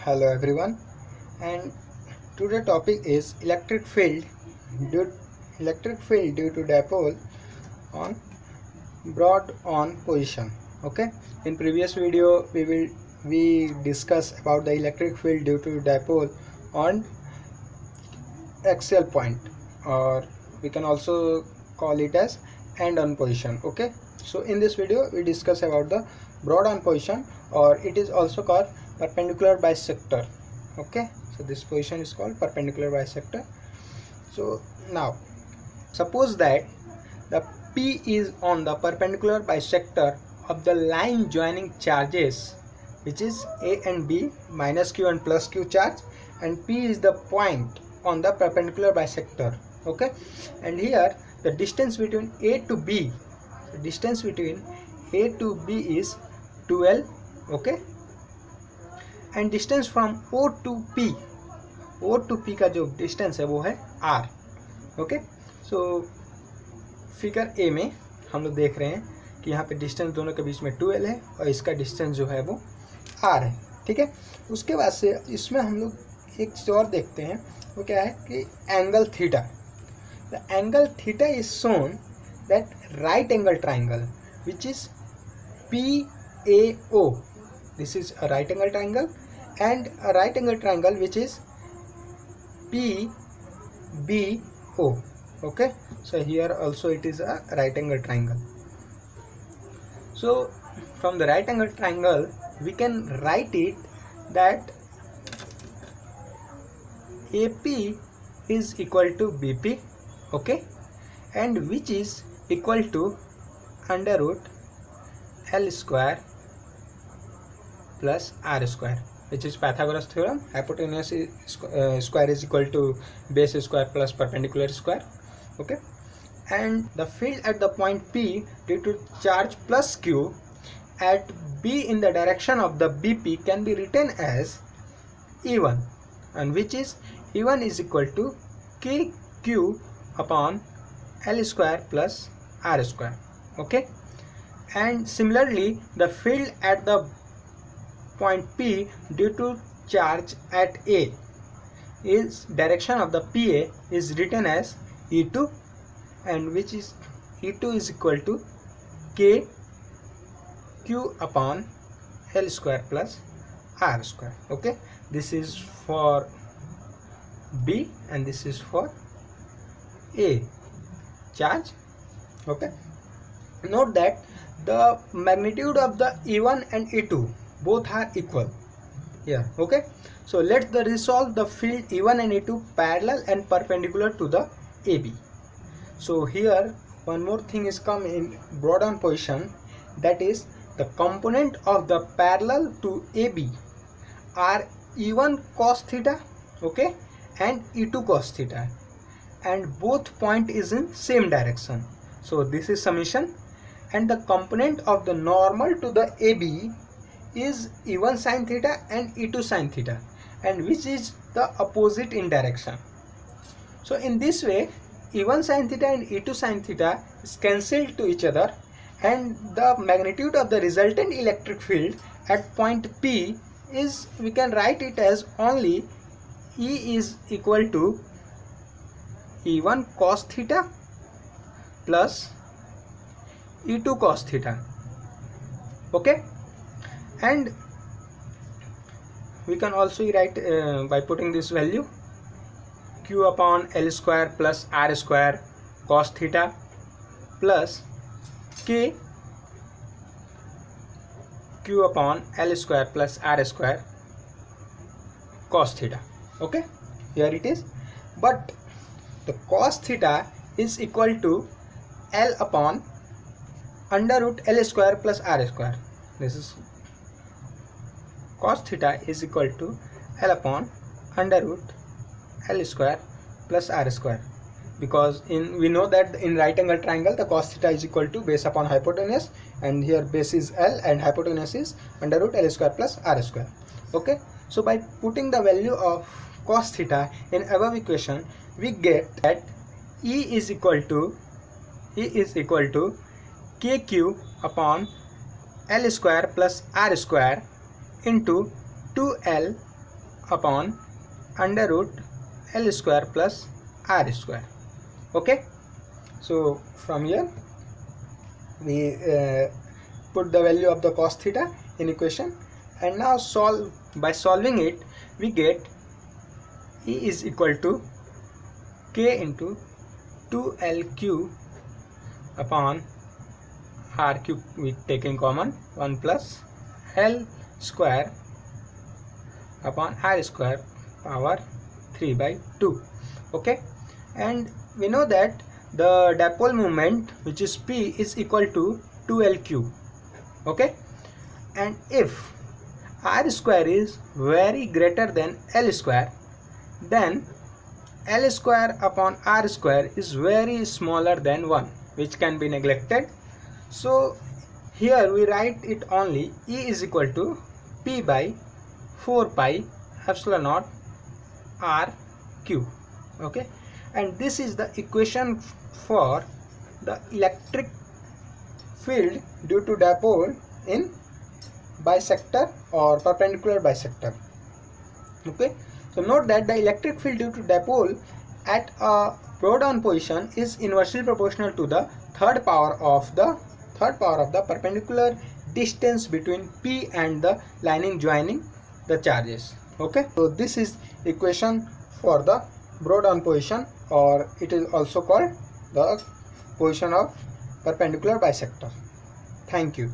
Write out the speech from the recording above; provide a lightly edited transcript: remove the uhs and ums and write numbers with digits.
Hello everyone, and today topic is due electric field due to dipole on broad on position. Okay, in previous video we discuss about the electric field due to dipole on axial point, or we can also call it as end on position. Okay, so in this video we discuss about the broad on position, or it is also called perpendicular bisector. Okay, so this position is called perpendicular bisector. So now suppose that the P is on the perpendicular bisector of the line joining charges, which is A and B, minus Q and plus Q charge, and P is the point on the perpendicular bisector. Okay, and here the distance between A to B, is 12. Okay, and distance from O to P का जो distance है वो है R. Okay, so figure A में हम लोग देख रहे हैं कि यहाँ पे डिस्टेंस दोनों के बीच में 12 है और इसका डिस्टेंस जो है वो R है. ठीक है, उसके बाद से इसमें हम लोग एक चीज़ और देखते हैं, वो क्या है कि angle theta. The angle theta is shown that right angle triangle which is PAO. This is a right angle triangle, and a right angle triangle which is PBO. Okay, so here also it is a right angle triangle. So from the right angle triangle we can write it that AP is equal to BP. Okay, and which is equal to under root L square plus R square, which is Pythagoras theorem. Hypotenuse square is equal to base square plus perpendicular square. Okay, and the field at the point P due to charge plus Q at B in the direction of the BP can be written as E1, and which is E1 is equal to KQ upon L square plus R square. Okay, and similarly the field at the point P due to charge at A is direction of the PA is written as E2, and which is E2 is equal to KQ upon L square plus R square. Okay, this is for B and this is for A charge. Okay, note that the magnitude of the E1 and E2 both are equal here. Okay, so let the resolve the field E1 and E2 parallel and perpendicular to the AB. So here one more thing is come in broad on position, that is the component of the parallel to AB are E1 cos theta, okay, and E2 cos theta, and both point is in same direction. So this is summation, and the component of the normal to the AB is E1 sin theta and E2 sin theta, and which is the opposite in direction. So in this way E1 sin theta and E2 sin theta is cancelled to each other, and the magnitude of the resultant electric field at point P is, we can write it as only E is equal to E1 cos theta plus E2 cos theta. Okay, and we can also write by putting this value Q upon L square plus R square cos theta plus K Q upon L square plus R square cos theta. Okay, here it is, but the cos theta is equal to L upon under root L square plus R square. This is cos theta is equal to L upon under root L square plus R square, because we know that in right angle triangle the cos theta is equal to base upon hypotenuse, and here base is L and hypotenuse is under root L square plus R square. Okay, so by putting the value of cos theta in above equation we get that E is equal to KQ upon L square plus R square into 2L upon under root L square plus R square. Okay, so from here we put the value of the cos theta in equation, and now by solving it we get E is equal to K into 2L upon R cube, we taking common 1 plus L square upon R square power 3 by 2. Okay, and we know that the dipole moment, which is P, is equal to 2L cube. Okay, and if R square is very greater than L square, then L square upon R square is very smaller than 1, which can be neglected. So here we write it only E is equal to P by 4 pi epsilon naught R cube. Okay, and this is the equation for the electric field due to dipole in bisector or perpendicular bisector. Okay, so note that the electric field due to dipole at a Proudhon position is inversely proportional to the third power of the perpendicular distance between P and the lining joining the charges. Okay, so this is equation for the Proudhon position, or it is also called the position of perpendicular bisector. Thank you.